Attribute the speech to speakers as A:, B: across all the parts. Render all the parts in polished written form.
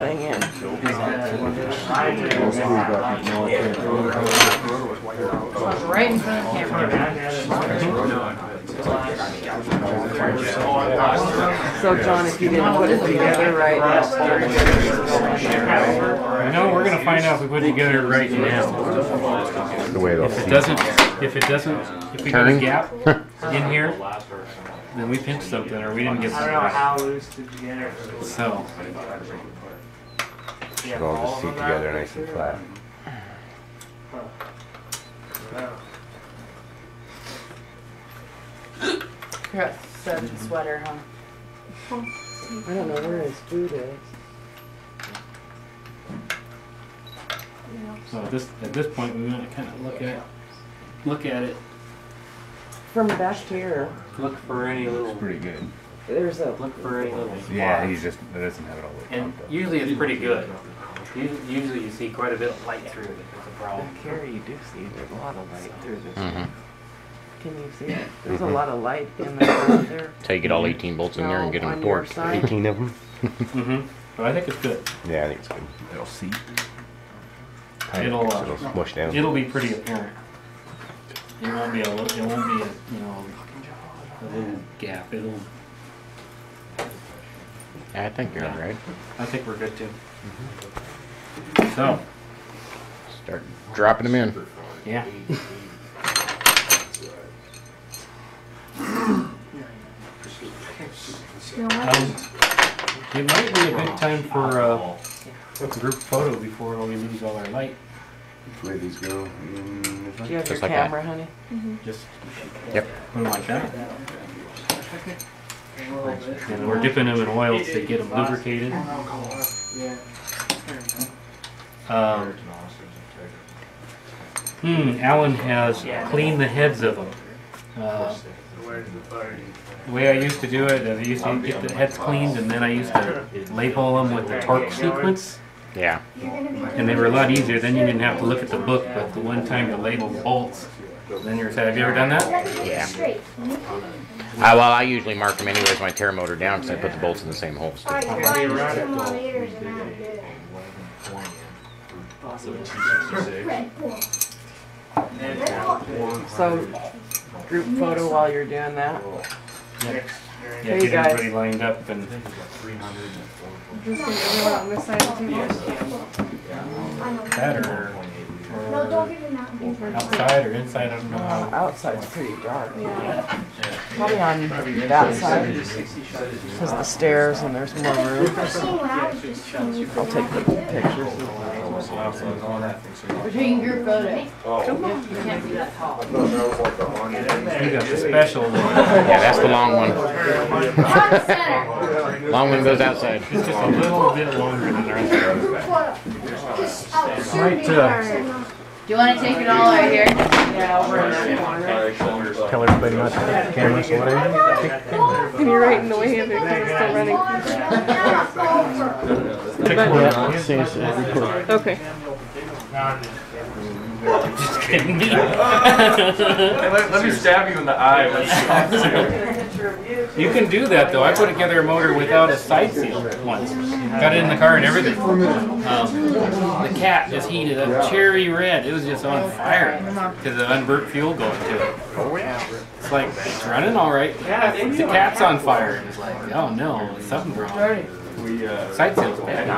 A: thing in.
B: Right in front of the camera.
A: So John, if you didn't put it together right, that's
C: No, we're gonna find out if we put it together right now.
D: The way
C: If we got a gap in here, then we pinched something or we didn't get something right. So.
D: Should all just seat together nice and flat.
B: Such a sweater, huh?
A: I don't know where his food is.
C: So at this point, we want to kind of look at it.
A: From back here,
C: Look for any little.
D: Pretty good.
A: there's a.
C: Look for any little.
D: Yeah,
C: spots.
D: that doesn't have it all the way
C: And
D: pumped up.
C: usually it's pretty good. Usually you see quite a bit of light through it. It's a problem.
A: Here you do see there's a lot of light through this.
E: Mm-hmm.
A: Can you see it? There's a lot of light in the front there.
E: So you get all 18 bolts in there and get them
A: on your
E: torqued.
A: side.
D: 18 of them?
C: Mm-hmm. But I think it's good.
D: Yeah, I think it's good. It'll seat.
C: It'll
D: smush down.
C: it'll be pretty apparent. It won't be a little gap. It'll.
E: I think you're all right.
C: I think we're good too. So.
E: Start dropping them in.
C: Yeah. It might be a good time for a group photo before we lose all our light.
D: The way these go.
A: Do you have
E: Just
A: your
E: like
A: camera, honey?
C: Just
E: Yep.
C: put them like that. And we're dipping them in oil to get them lubricated. Alan has cleaned the heads of them. The way I used to do it, I used to get the heads cleaned and then I used to label them with the torque sequence.
E: Yeah.
C: And they were a lot easier. Then you didn't have to look at the book, but the one time to label bolts, then you're have you ever done that?
E: Yeah. Well, I usually mark them anyways when I tear a motor down because I put the bolts in the same holes.
A: So, group photo while you're doing that.
C: Yeah,
A: Hey,
C: get
A: guys.
C: everybody lined up and
B: Just get everyone on this side too.
C: better. Outside or inside, I don't know how.
A: Outside's pretty dark. Probably on that side. Because the stairs and there's more room. I'll take the pictures.
B: We're taking group photo. You can't be that tall.
C: We got the special one.
E: Yeah, that's the long one.
B: Front center.
E: Long one goes outside.
C: It's just a little bit longer than the rest of it.
B: Do you want to take it all right here?
A: Yeah, over in that corner.
D: Tell everybody not to take the camera, so whatever.
F: And you're right in the way of it because it's still running. Okay.
C: Just kidding.
G: Let me stab you in the eye.
C: You can do that though. I put together a motor without a side seal once. Got it in the car and everything. The cat just heated up cherry red. It was just on fire because of unburnt fuel going to it.
E: Oh yeah.
C: It's like, it's running all right. The cat's on fire. And it's like, oh no, something's wrong. Side seal's bad.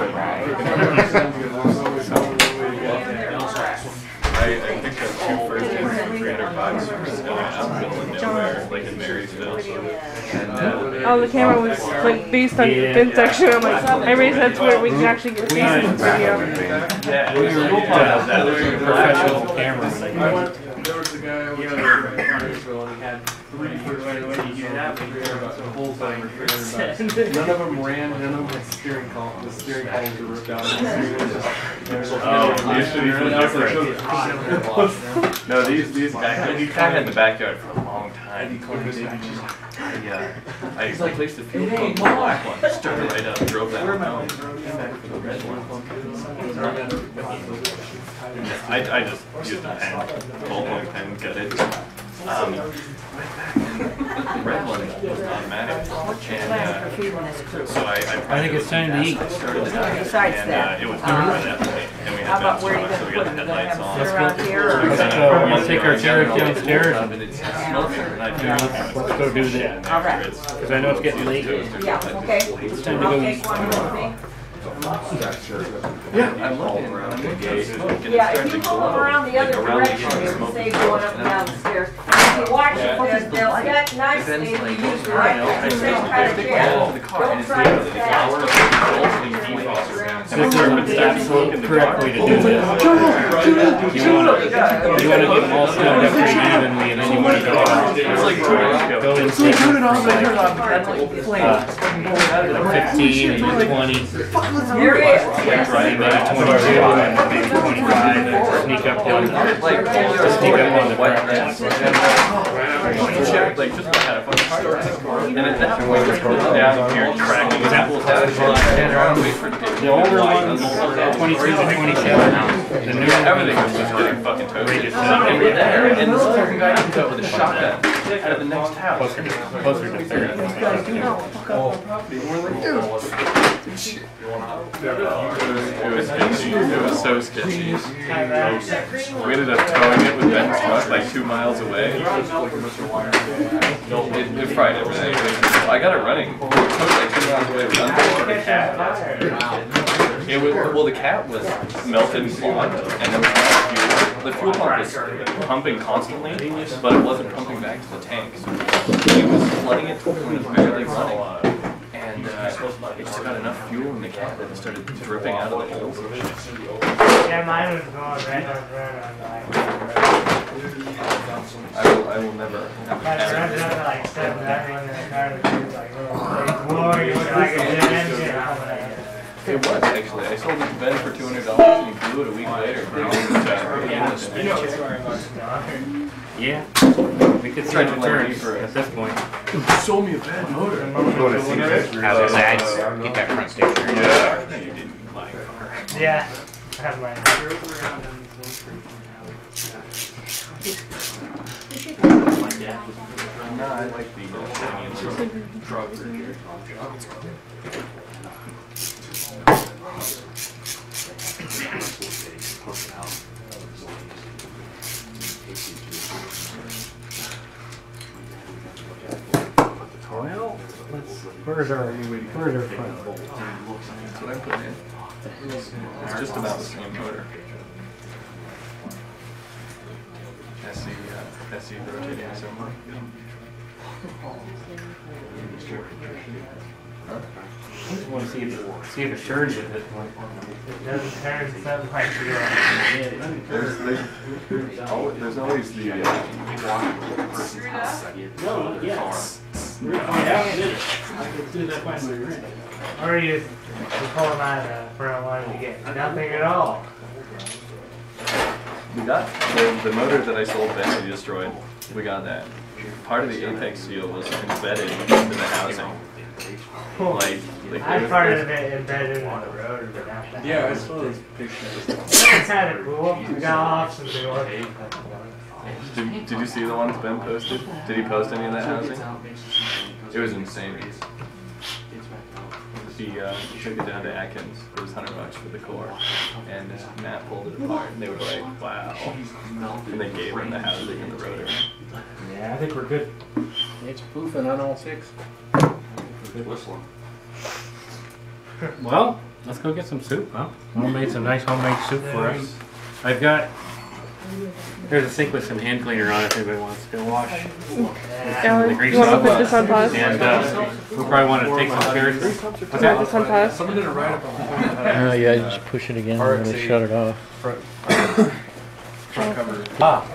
G: I picked up 2 first-hand for $300 from some middle of nowhere, like in Marysville. And,
F: Oh, the camera was like based on the fin section. I'm like, I raised that's where we can actually get decent video.
G: yeah,
C: We were professional cameras.
G: there was a guy over there in Marysville and he had 3 first-hand the whole thing for $300. None of them ran, none of them had steering columns. The steering columns were ripped out. No, these guys had in the backyard for a long time. I replaced the fuel pump with the black one. Started right up, drove that one home. Came back for the red one. I just used a pen, ballpoint pen, got it. red one was an automatic. And so
C: I think it's time to eat.
G: started it up.
H: Besides
G: And
H: that,
G: it was dark by that point. And we had
H: how about
G: to
H: where you
G: so we got the headlights on.
H: sit around here or?
C: Let's take our chairs downstairs and
G: It's smoking. And I figured,
C: let's go do that.
H: All right.
C: Because I know it's getting late.
H: Yeah, okay.
C: It's time to
H: I'll
C: go
H: take
C: eat.
H: one with me.
G: yeah, I'm looking around the gate. And
H: Yeah,
G: it
H: if
G: started
H: you
G: to
H: go
G: glow.
H: around the other
G: around the
H: direction,
G: gate,
H: it would
G: smoke
H: say
G: was
H: going up and down the stairs. If you watch it, they'll get nice, if you use the right, the same kind of chair.
G: the car and
H: Don't
G: it's
H: try
G: the
H: to
G: flower
H: fast.
C: This is the absolute correct way to do this. You want to get them all stoned up pretty evenly, and then you want to go go in sections for like 15 and then 20.
H: Here it is.
C: And then 22 and maybe 25 and sneak up on the
G: like just had a fucking car and at that point we're down here cracking apples down and wait for
C: the older ones, 23 to 27. The newer
G: everything was
C: ones
G: just getting fucking toasted.
C: Right.
G: And we're there, and this fucking guy comes out with a shotgun out of the next house.
C: closer to 30.
G: It was so sketchy. We ended up towing it with Ben's truck like 2 miles away. It fried everything. I got it running. Towed like 2 miles away. The cat. It was, well, the cat was melted and clogged, and there was no fuel. The fuel pump was pumping constantly, but it wasn't pumping back to the tank. So it was flooding it when it was barely running. And it just got enough fuel in the cat that it started dripping out of the holes.
I: Yeah, mine was going
G: I will never have a cat.
I: like 7, everyone in the car was like, whoa, you look like a jet engine.
G: It was actually. I sold it to Ben for $200 and he blew it a week later.
C: Yeah, we could try to turn at this point.
G: You sold me a bad motor.
D: Going to see that.
E: I was gonna say, I'd get that front station.
G: Yeah. You didn't like her.
I: Yeah, I have mine.
G: No, I like the drug.
I: Well, where's our front bolt?
G: That's what I put in. It's just about the same motor. SC rotating so much.
C: I just want to see if it turns at this point.
I: It doesn't turn something like you
G: There's always the
C: No, yes.
I: Or you pull them out of the front one to get nothing at all.
G: we got the motor that I sold Ben we destroyed. We got that. Part of the apex seal was embedded into the housing. Like
I: I part of it embedded in the road, but not that.
G: yeah, I saw those pictures.
I: It's kind of cool. We got off some door.
G: Did you see the ones Ben posted? Did he post any of that housing? It was insane. He took it down to Atkins. It was $100 for the core, and Matt pulled it apart, and they were like, "Wow!" And they gave him the housing and the rotor.
C: Yeah, I think we're good.
D: It's poofing on all 6.
C: Well, let's go get some soup, huh? Mom made some nice homemade soup for us. I've got, there's a sink with some hand cleaner on it if anybody wants to wash.
F: Alan, you want to put this on pause?
C: And we'll probably want to take some chairs. What's
F: Put
C: that?
F: this on pause?
G: Someone did a write-up on
J: Yeah, just push it again and then shut it off.
G: front cover.